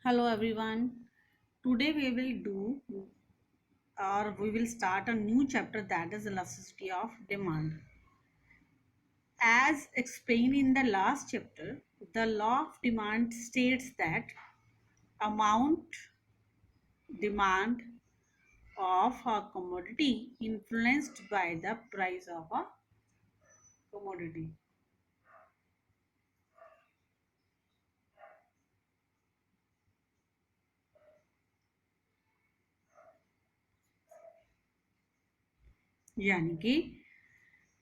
Hello everyone. Today we will do or we will start a new chapter that is elasticity of demand. As explained in the last chapter, the law of demand states that amount demand of a commodity influenced by the price of a commodity. यानी कि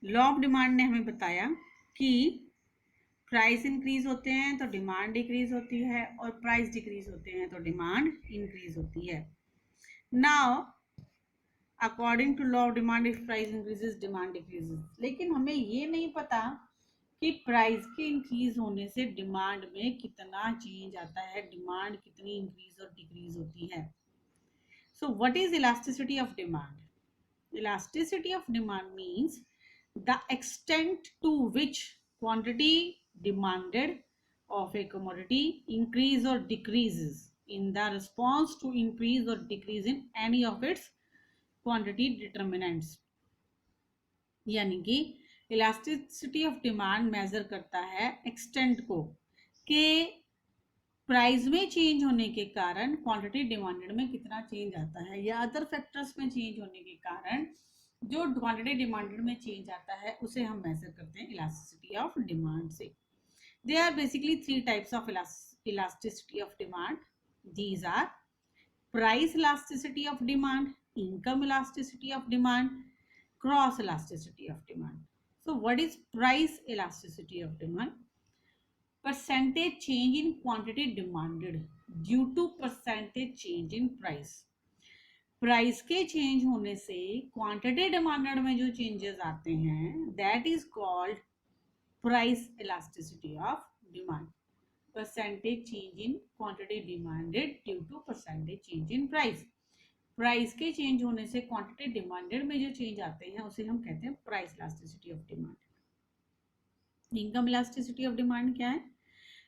law of demand ने हमें बताया कि price increase होते हैं तो demand decrease होती है और प्राइस डिक्रीज होते हैं तो डिमांड इंक्रीज होती है. Now according to law of demand if price increases demand decreases, लेकिन हमें ये नहीं पता कि प्राइस के इंक्रीज होने से डिमांड में कितना चेंज आता है, डिमांड कितनी इंक्रीज और डिक्रीज होती है. सो what is elasticity of demand? Elasticity of demand means the extent to which quantity demanded of a commodity increase or decreases in the response to increase or decrease in any of its quantity determinants. यानी कि elasticity of demand major करता है extent को कि price में change होने के कारण क्वांटिटी डिमांडेड में कितना चेंज आता है या अदर फैक्टर्स में चेंज होने के कारण जो क्वांटिटी डिमांडेड में चेंज आता है उसे हम मेजर करते हैं इलास्टिसिटी ऑफ डिमांड से. They are basically three types of elasticity of demand. These are price elasticity of demand, income elasticity of demand, cross elasticity of demand. So what is price elasticity of demand? Percentage change in quantity demanded due to percentage change in price. Price के change होने से quantity demanded में जो changes आते हैं that is called price elasticity of demand. Percentage change in quantity demanded due to percentage change in price. Price के change होने से क्वांटिटी डिमांडेड में जो चेंज आते हैं उसे हम कहते हैं price elasticity of demand. Income elasticity of demand क्या है?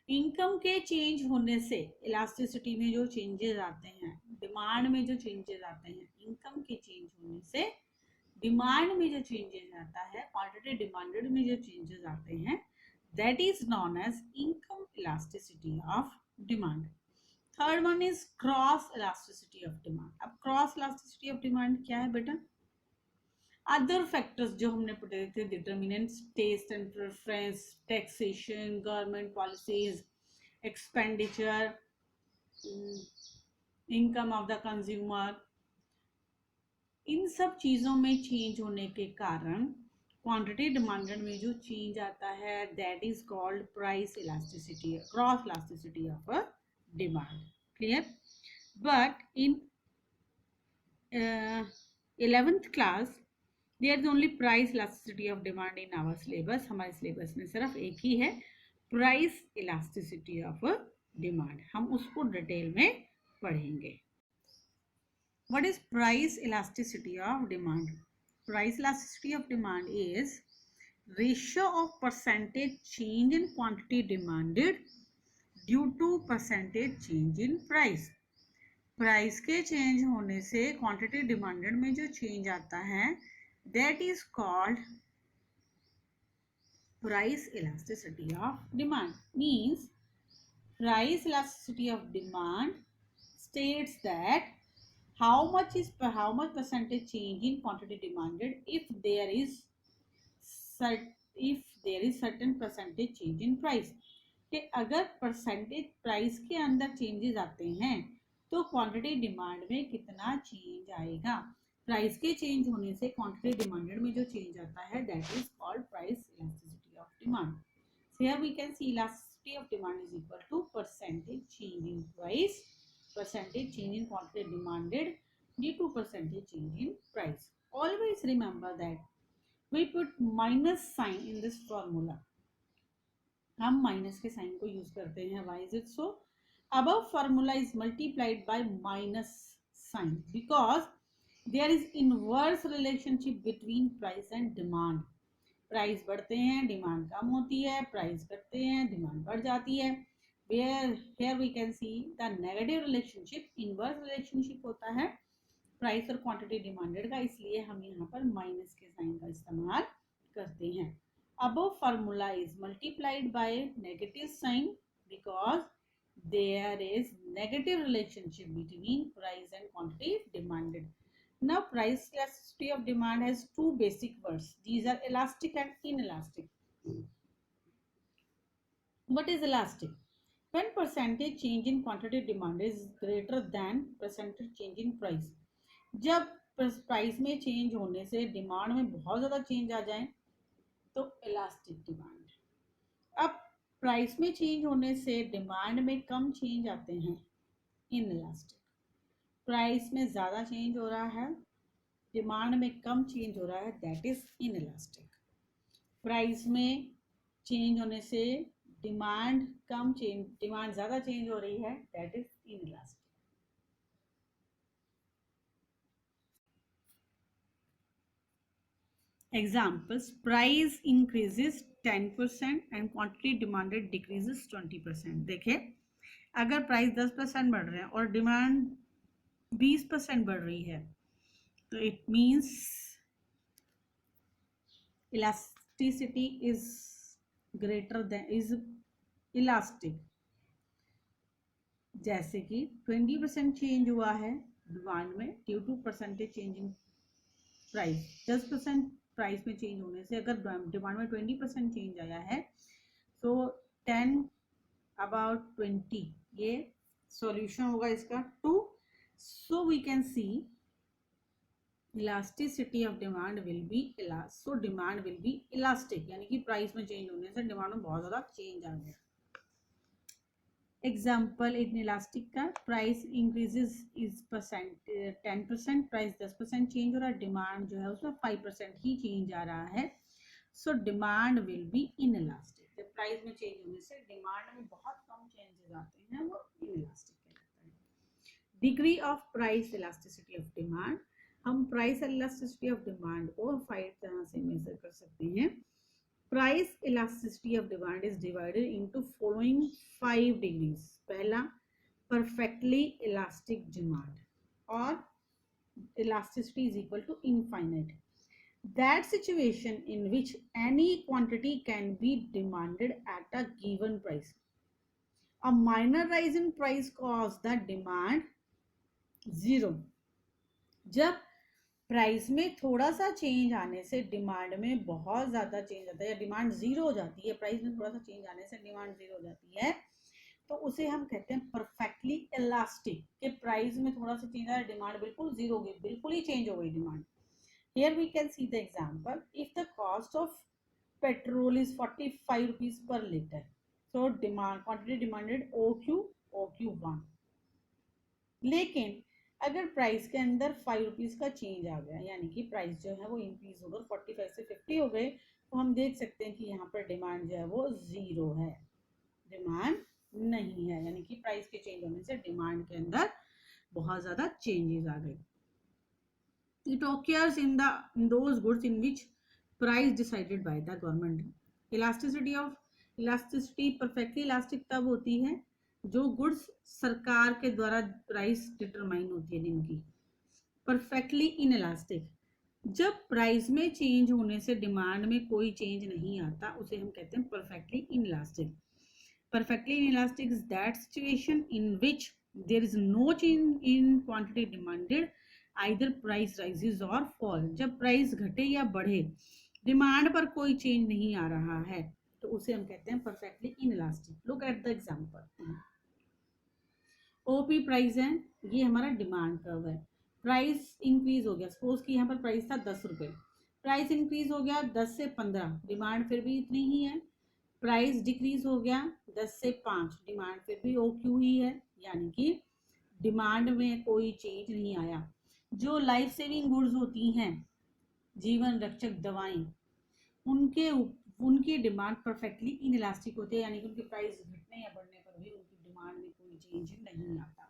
इनकम के चेंज होने से इलास्टिसिटी में जो चेंजेस आते हैं, डिमांड में जो चेंजेस आते हैं, इनकम के चेंज होने से डिमांड में जो चेंजेस आता है, क्वांटिटी डिमांडेड में जो चेंजेस आते हैं, that is known as income elasticity of demand. Third one is cross elasticity of demand. अब क्रॉस इलास्टिसिटी ऑफ डिमांड क्या है बेटा? अदर फैक्टर्स जो हमने पढ़े थे, determinants, taste and preference, taxation, government policies, expenditure, income of the consumer, इन सब चीज़ों में चेंज होने के कारण क्वांटिटी डिमांडेड में जो चेंज आता है that is called price elasticity, cross elasticity of a demand. Clear? But in 11th class there is only price elasticity of demand in our syllabus. हमारे सिलेबस में सिर्फ एक ही है प्राइस इलास्टिसिटी ऑफ डिमांड. हम उसको detail में पढ़ेंगे. What is price elasticity of demand? Price elasticity of demand is ratio of percentage change in quantity demanded due to percentage change in price. Price के change होने से quantity demanded में जो change आता है that is called price elasticity of demand. Means price elasticity of demand states that how much percentage change in quantity demanded if there is certain percentage change in price. कि अगर percentage price के अंदर changes आते हैं तो quantity demand में कितना change आएगा. प्राइस के चेंज होने से क्वांटिटी डिमांडेड में जो चेंज आता है that is called price elasticity of demand. So here we can see elasticity of demand is equal to percentage change in price, percentage change in quantity demanded due to percentage change in price. Always remember that we put minus sign in this formula. हम minus के sign को use करते हैं. why is it so? Above formula is multiplied by minus sign because there is inverse relationship between price and demand. Price बढ़ते हैं demand कम होती है, price घटते हैं डिमांड बढ़ जाती है. where here we can see the negative relationship, inverse relationship होता है प्राइस और क्वांटिटी डिमांडेड का, इसलिए हम यहाँ पर माइनस के साइन का इस्तेमाल करते हैं. Above formula is multiplied by negative sign because there is negative relationship between price and quantity demanded. Now price elasticity of demand has two basic words. These are elastic and inelastic. What is elastic? When percentage change in quantity demand is greater than percentage change in price. जब price में change होने से demand में बहुत ज़्यादा change आ जाए तो elastic demand. अब प्राइस में चेंज होने से डिमांड में कम चेंज आते हैं इनइलास्टिक. प्राइस में ज़्यादा चेंज हो रहा है, डिमांड में कम चेंज हो रहा है, दैट इज इनइलास्टिक. प्राइस में चेंज होने से डिमांड ज़्यादा चेंज हो रही है, that is inelastic. Examples: price increases 10% and quantity demanded decreases 20%. देखिए, अगर प्राइस 10% बढ़ रहे हैं और डिमांड 20% बढ़ रही है तो it means elasticity is greater than is elastic. जैसे कि 20% चेंज हुआ है डिमांड में due to percentage change in price. 10% price में चेंज होने से अगर डिमांड में 20% चेंज आया है तो 10 अबाउट 20 ये सॉल्यूशन होगा इसका 2. So we can see elasticity of demand will be so demand will be elastic, यानी कि प्राइस में चेंज होने से डिमांड में बहुत ज़्यादा चेंज आ गया. एग्जाम्पल इन इलास्टिक का, price increases is 10%, price 10% change हो रहा है, डिमांड जो है उसमें 5% ही चेंज आ रहा है. सो demand will be in elastic. जब प्राइस में चेंज होने से डिमांड में बहुत कम चेंजेस आते हैं वो इन इलास्टिक कहलाता है. Degree of price elasticity of demand. हम प्राइस इलास्टिसिटी ऑफ डिमांड को 5 तरह से मेजर कर सकते हैं. Price elasticity of demand is divided into following 5 degrees. पहला, perfectly elastic demand or elasticity is equal to infinite. That situation in which any quantity can be demanded at a given price. A minor rise in price causes the demand zero. जब price में थोड़ा सा change आने से demand में बहुत ज़्यादा change आता है या डिमांड ज़ीरो हो जाती है, प्राइस में थोड़ा सा चेंज आने से डिमांड ज़ीरो हो जाती है, तो उसे हम कहते हैं परफेक्टली इलास्टिक. कि प्राइस में थोड़ा सा चेंज आया, डिमांड बिल्कुल ज़ीरो हो गई, बिल्कुल ही चेंज हो गई demand. Here we can see the example. If the cost of petrol is 45 rupees per litre, so demand quantity demanded OQ1. लेकिन अगर प्राइस के अंदर 5 रुपीज़ का चेंज आ गया, यानी कि प्राइस जो है वो इंक्रीज होकर 45 से 50 हो गए, तो हम देख सकते हैं कि यहाँ पर डिमांड जो है वो ज़ीरो है, डिमांड नहीं है, यानी कि प्राइस के चेंज होने से डिमांड के अंदर बहुत ज़्यादा चेंजेस आ गए. It occurs in those goods in which price decided by the government. Elasticity perfectly elastic तब होती है जो गुड्स सरकार के द्वारा प्राइस डिटरमाइन होती है जिनकी. परफेक्टली इनइलास्टिक, जब प्राइस में चेंज होने से डिमांड में कोई चेंज नहीं आता उसे हम कहते हैं perfectly inelastic. Perfectly inelastic is that situation in which there is no change in quantity demanded, either price rises और फॉल. जब प्राइस घटे या बढ़े, डिमांड पर कोई चेंज नहीं आ रहा है, तो उसे हम कहते हैं perfectly inelastic. Look at the example. OP price है, ये हमारा डिमांड कर्व है. प्राइस इंक्रीज हो गया, सपोज कि यहाँ पर प्राइस था 10 रुपये, प्राइस इंक्रीज हो गया 10 से 15, डिमांड फिर भी इतनी ही है. प्राइस डिक्रीज हो गया 10 से 5, डिमांड फिर भी OQ ही है, यानी कि डिमांड में कोई चेंज नहीं आया. जो लाइफ सेविंग गुड्स होती हैं, जीवन रक्षक दवाएं, उनकी डिमांड परफेक्टली इनइलास्टिक होती है, यानी कि उनके प्राइस घटने या बढ़ने पर भी उनकी डिमांड में कोई चेंज नहीं आता.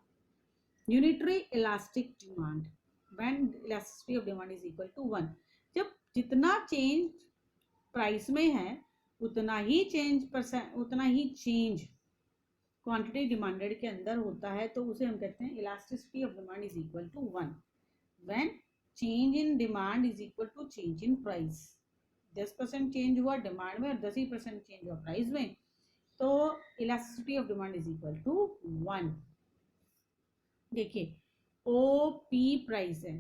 Unitary elastic demand, when elasticity of demand is equal to 1. जब जितना चेंज प्राइस में है उतना ही चेंज क्वांटिटी डिमांडेड के अंदर होता है तो उसे हम कहते हैं elasticity of demand is equal to 1 when change in demand is equal to change in price. 10% change हुआ डिमांड में और 10% चेंज हुआ प्राइस में, तो elasticity of demand is equal to 1। देखिए ओ पी प्राइस है,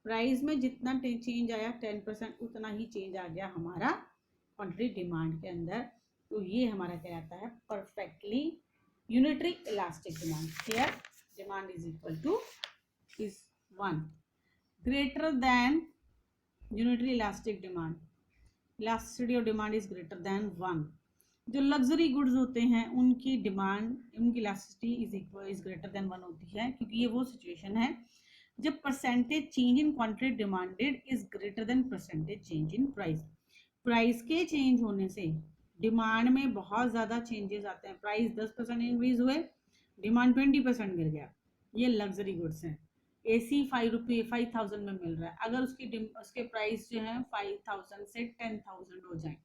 प्राइस में जितना चेंज आया 10% उतना ही चेंज आ गया हमारा क्वांटिटी डिमांड के अंदर, तो ये हमारा कहलाता है perfectly unitary elastic demand. Here demand is equal two is 1 greater than unitary elastic demand, elasticity of demand is greater than 1। जो लग्जरी गुड्स होते हैं उनकी डिमांड, उनकी इलास्टिसिटी इज ग्रेटर देन 1 होती है, क्योंकि ये वो सिचुएशन है जब percentage change in quantity demanded is greater then percentage change in price. Price के चेंज होने से डिमांड में बहुत ज़्यादा चेंजेस आते हैं। प्राइस 10% इंक्रीज हुए, डिमांड 20% गिर गया। ये लग्जरी गुड्स हैं। AC 5,000 में मिल रहा है, अगर उसके प्राइस जो है 5,000 से 10,000 हो जाए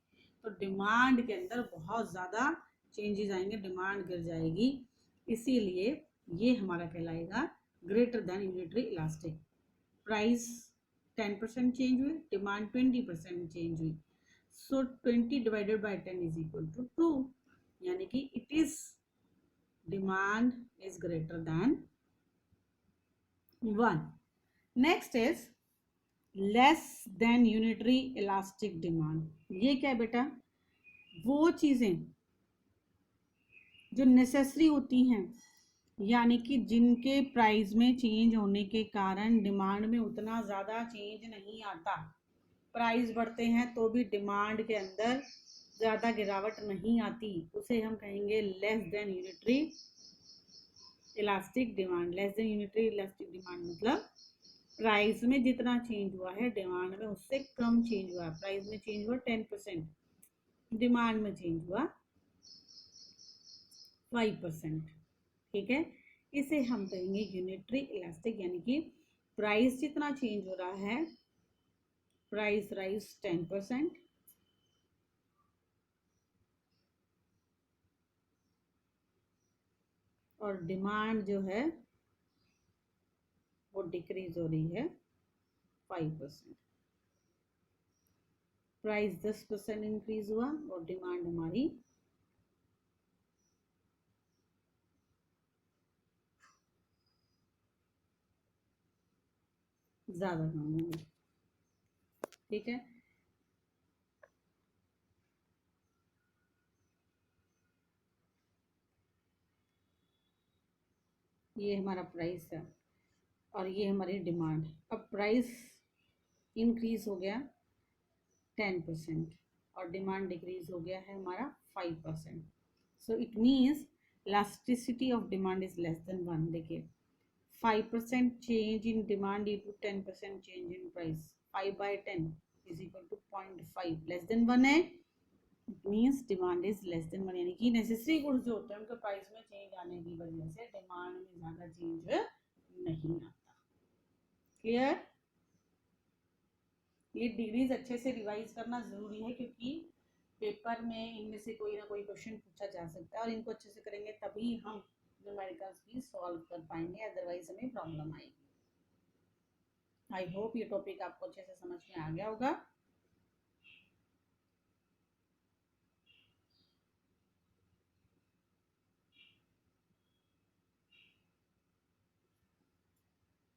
तो डिमांड के अंदर बहुत ज़्यादा चेंजेस आएंगे, डिमांड गिर जाएगी। इसीलिए ये हमारा कहलाएगा greater than unitary elastic. Price 10% change हुई, डिमांड 20% चेंज हुई, so 20 divided by 10 is equal to 2, यानी कि it is demand is greater than 1। Next is less than unitary elastic demand. ये क्या है बेटा, वो चीजें जो नेसेसरी होती हैं, यानी कि जिनके प्राइस में चेंज होने के कारण डिमांड में उतना ज़्यादा चेंज नहीं आता, प्राइस बढ़ते हैं तो भी डिमांड के अंदर ज़्यादा गिरावट नहीं आती, उसे हम कहेंगे less than unitary elastic demand. Less than unitary elastic demand मतलब प्राइस में जितना चेंज हुआ है डिमांड में उससे कम चेंज हुआ। प्राइस में चेंज हुआ 10%, डिमांड में चेंज हुआ 5%। ठीक है, इसे हम कहेंगे यूनिटरी इलास्टिक, यानी कि प्राइस जितना चेंज हो रहा है, प्राइस राइज 10% और डिमांड जो है वो डिक्रीज हो रही है 5%। प्राइस 10% इंक्रीज हुआ और डिमांड हमारी ज्यादा कम होगी। ठीक है, ये हमारा प्राइस है और ये हमारी डिमांड। अब प्राइस इंक्रीज हो गया 10% और डिमांड डिक्रीज हो गया है हमारा 5%। So it means elasticity of demand is less then 1। देखिए 5% change in demand due to 10% change in price, 5/10 is equal to 0.5, less than 1 है, it means demand is less then 1, यानी कि नेसेसरी गुड्स जो होते हैं उनके प्राइस में change आने की वजह से डिमांड में ज़्यादा चेंज नहीं आता। क्लियर? ये डिग्रीज अच्छे से रिवाइज करना ज़रूरी है, क्योंकि पेपर में इनमें से कोई ना कोई क्वेश्चन पूछा जा सकता है और इनको अच्छे से करेंगे तभी हम न्यूमेरिकल्स भी सॉल्व कर पाएंगे, अदरवाइज हमें प्रॉब्लम आएगी। आई होप ये टॉपिक आपको अच्छे से समझ में आ गया होगा।